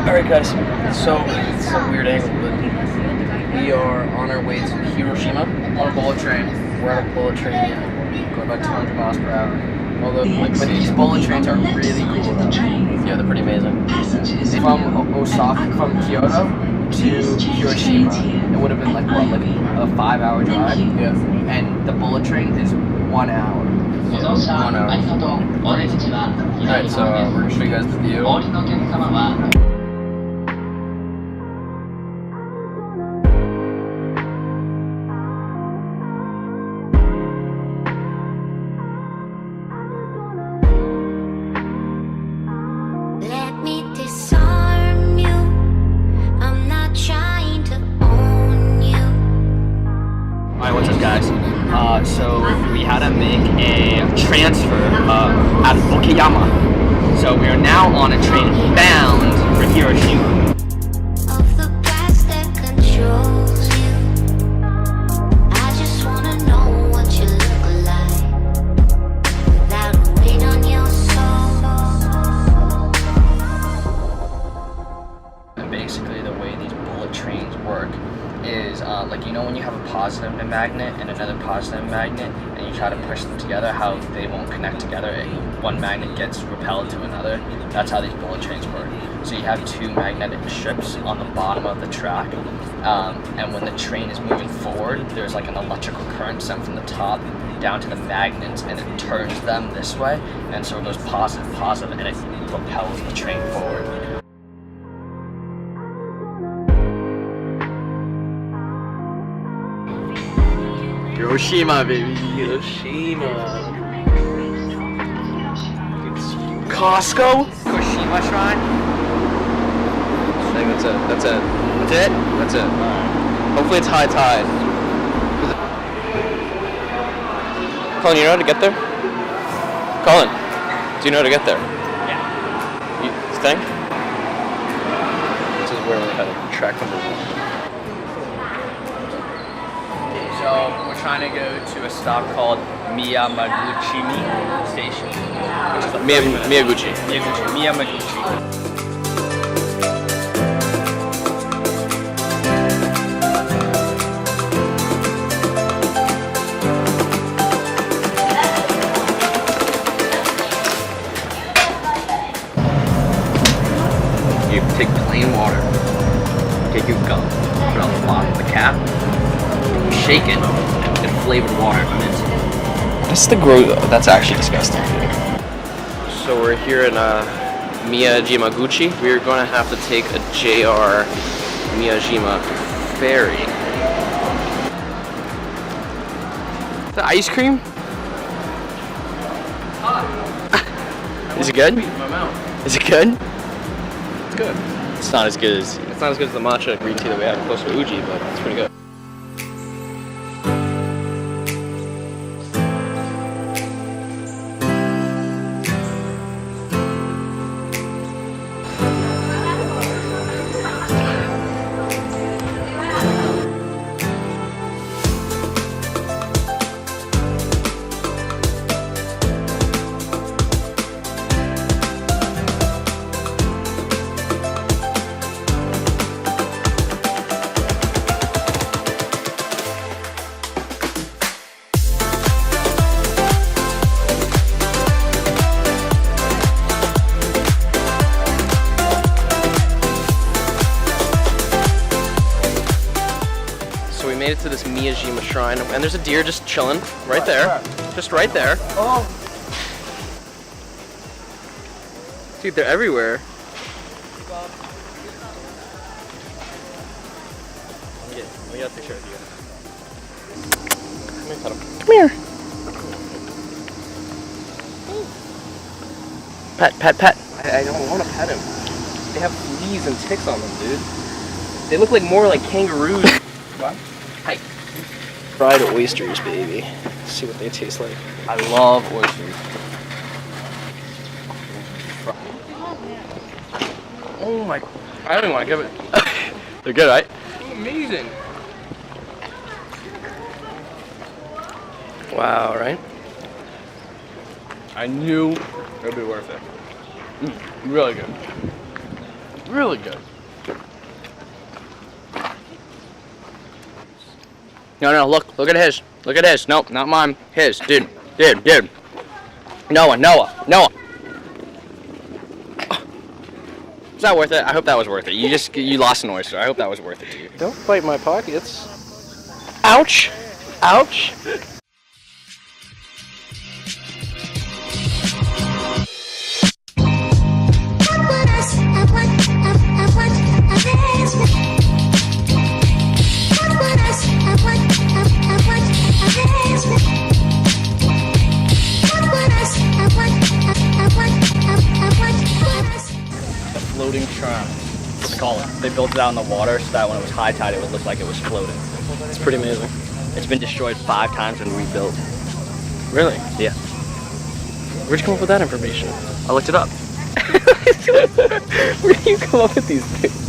Alright guys, so it's a weird angle, but we are on our way to Hiroshima on a bullet train. We're on a bullet train going about 200 miles per hour. Although, but these bullet trains are really cool though. Yeah, they're pretty amazing. From Osaka, from Kyoto to Hiroshima, it would have been like what, like a 5-hour drive? Yeah. And the bullet train is 1 hour. Yeah, 1 hour. Alright, so we're gonna show you guys the view. Alright, what's up guys? So we had to make a transfer out of Okayama. So we are now on a train bound for Hiroshima. And basically the way these bullet trains work is like, you know, when you have a positive magnet and another positive magnet and you try to push them together, how they won't connect together, one magnet gets repelled to another. That's how these bullet trains work. So you have two magnetic strips on the bottom of the track, and when the train is moving forward, there's like an electrical current sent from the top down to the magnets, and it turns them this way, and so it goes positive, and it propels the train forward. Hiroshima, baby. Hiroshima. Costco? Hiroshima Shrine? I think that's it. That's it. That's it? That's it. Alright. Hopefully it's high tide. Colin, you know how to get there? Colin, do you know how to get there? Yeah. You think? This is where we had track number 1. So we're trying to go to a stop called Miyajima Station, which is Miyamaguchi. You take plain water, take your gum, put on the bottom of the cap, shake it, and flavored water mint. That's the that's actually disgusting. So we're here in Miyajima. We're going to have to take a JR Miyajima ferry. The ice cream? Is it good? Is it good? It's good. It's not as good as the matcha green tea that we have close to Uji, but it's pretty good. Made it to this Miyajima shrine, and there's a deer just chilling right there. Just right there. Oh. Dude, they're everywhere. We got a picture of you. Come here, pet him. Come here. Pet. I don't want to pet him. They have fleas and ticks on them, dude. They look like more like kangaroos. What? Hi. Fried oysters, baby. Let's see what they taste like. I love oysters. Oh my! I don't even want to give it. They're good, right? Amazing. Wow, right? I knew it would be worth it. Really good. Really good. No, look at his. Look at his. Nope, not mine. His, dude. Noah. Is that worth it? I hope that was worth it. You lost an oyster. I hope that was worth it to you. Don't bite my pockets. Ouch. Ouch. Floating shrine. That's what they call it. They built it out in the water so that when it was high tide it would look like it was floating. It's pretty amazing. It's been destroyed 5 times and rebuilt. Really? Yeah. Where'd you come up with that information? I looked it up. Where do you come up with these things?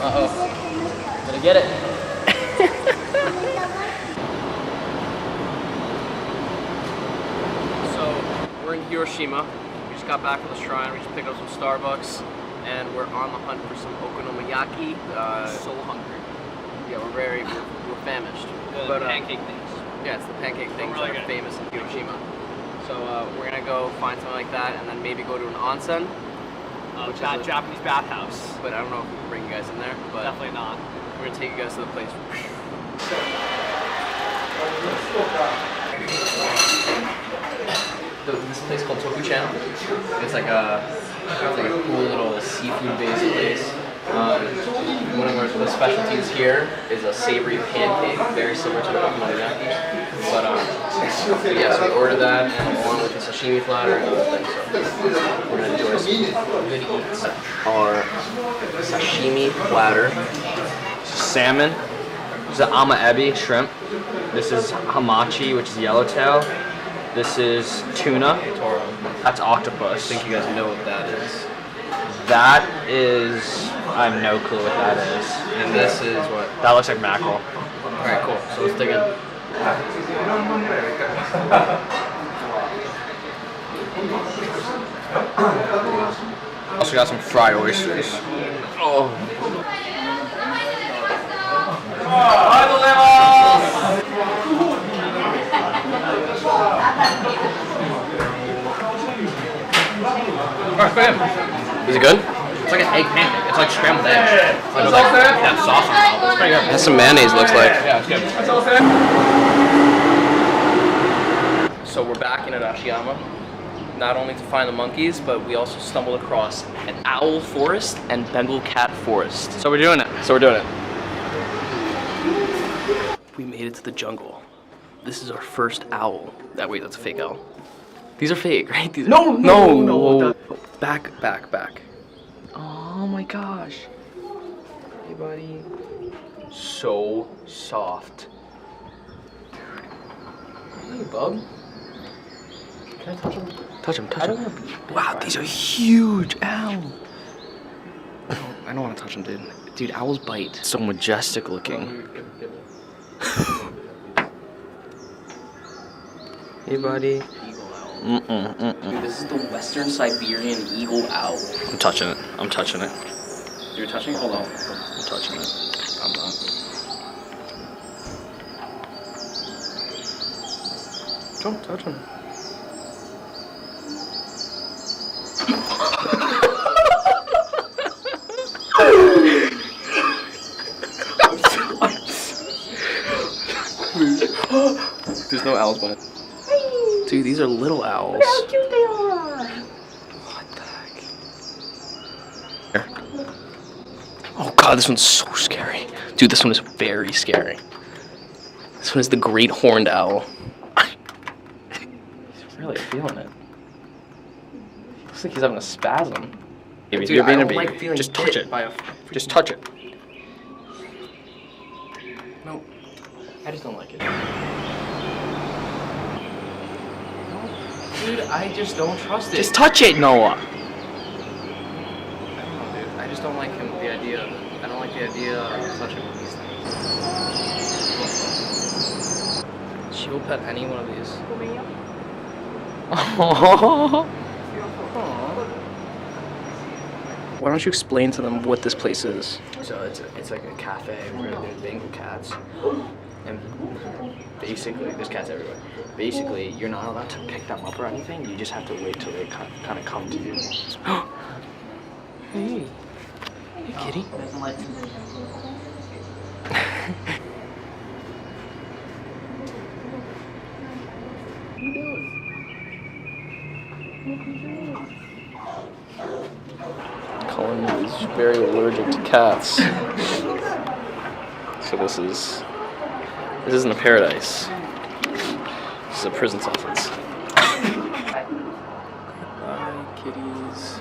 Uh-oh. Gonna get it. So, we're in Hiroshima. We just got back from the shrine. We just picked up some Starbucks. And we're on the hunt for some okonomiyaki. So hungry. Yeah, we're famished. The pancake things. Yeah, it's the pancake things that are famous in Hiroshima. So we're gonna go find something like that and then maybe go to an onsen. Which is a Japanese bathhouse. But I don't know if we can bring you guys in there. But definitely not. We're gonna take you guys to the place. This place called Toku-chan. It's like a cool little seafood-based place. One of the specialties here is a savory pancake, very similar to the okonomiyaki. But yeah, so we ordered that and along with the sashimi platter and other things. So we're gonna enjoy some good eats. Our sashimi platter, salmon. This is ama ebi shrimp. This is hamachi, which is yellowtail. This is tuna. That's octopus. I think you guys know what that is. That is, I have no clue what that is. And this is what? That looks like mackerel. Alright, cool. So let's dig in. Also got some fried oysters. Oh. Is it good? It's like an egg pancake. It's like scrambled eggs. It's like that sauce on top. It's pretty good. It has some mayonnaise, looks like. Yeah, it's good. So we're back in Hiroshima, not only to find the monkeys, but we also stumbled across an owl forest and Bengal cat forest. So we're doing it. We made it to the jungle. This is our first owl. Wait, that's a fake owl. These are fake, right? No. Back. Oh my gosh. Hey, buddy. So soft. Hey, bub. Can I touch him? Touch him. Wow, these are huge. Ow. I don't want to touch him, dude. Dude, owls bite. So majestic looking. Hey, buddy. Dude, this is the Western Siberian eagle owl. I'm touching it. You're touching it? Hold on. I'm touching it. I'm not. Don't touch him. There's no owls by it. Dude, these are little owls. Look how cute they are. What the heck? Here. Oh god, this one's so scary. Dude, this one is very scary. This one is the great horned owl. He's really feeling it. Looks like he's having a spasm. Dude, You're being I a don't baby. like feeling Just touch bit it. by a Just touch it. No. I just don't like it. Dude, I just don't trust it. Just touch it, Noah. I don't know, dude. I just don't like the idea of it. I don't like the idea of touching one of these things. She will pet any one of these. Why don't you explain to them what this place is? So it's like a cafe where there's Bengal cats, and basically there's cats everywhere. Basically, you're not allowed to pick them up or anything. You just have to wait till they kind of come to you. Hey, kitty. Colin is very allergic to cats. So this isn't a paradise. This is a prison sentence. Bye, kitties.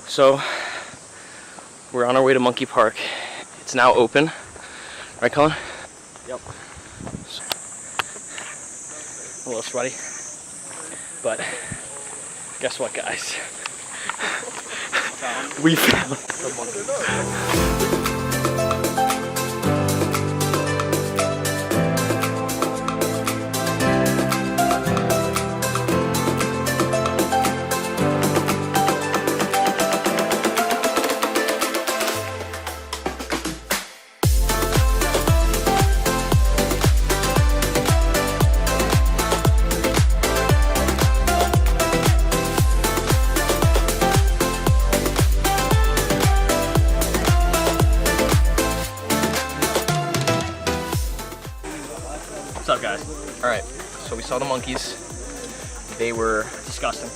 So we're on our way to Monkey Park. It's now open. Right, Colin? Yep. A little sweaty. But guess what, guys? We found the monkey. What's up, guys? All right, so we saw the monkeys. They were Disgusting. I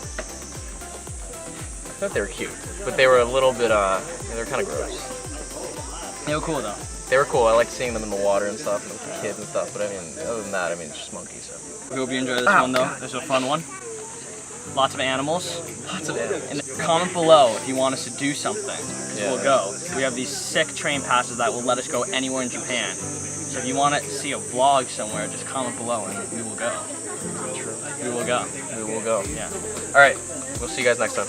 thought they were cute, but they were a little bit, they were kind of gross. They were cool though. They were cool. I liked seeing them in the water and stuff, and with the kids and stuff. But I mean, other than that, I mean, it's just monkeys. So. We hope you enjoy this one though. This is a fun one. Lots of animals. Lots of animals. And comment below if you want us to do something. Yeah. We'll go. We have these sick train passes that will let us go anywhere in Japan. So if you want to see a vlog somewhere, just comment below and we will go. True. We will go. We will go. Yeah. All right, we'll see you guys next time.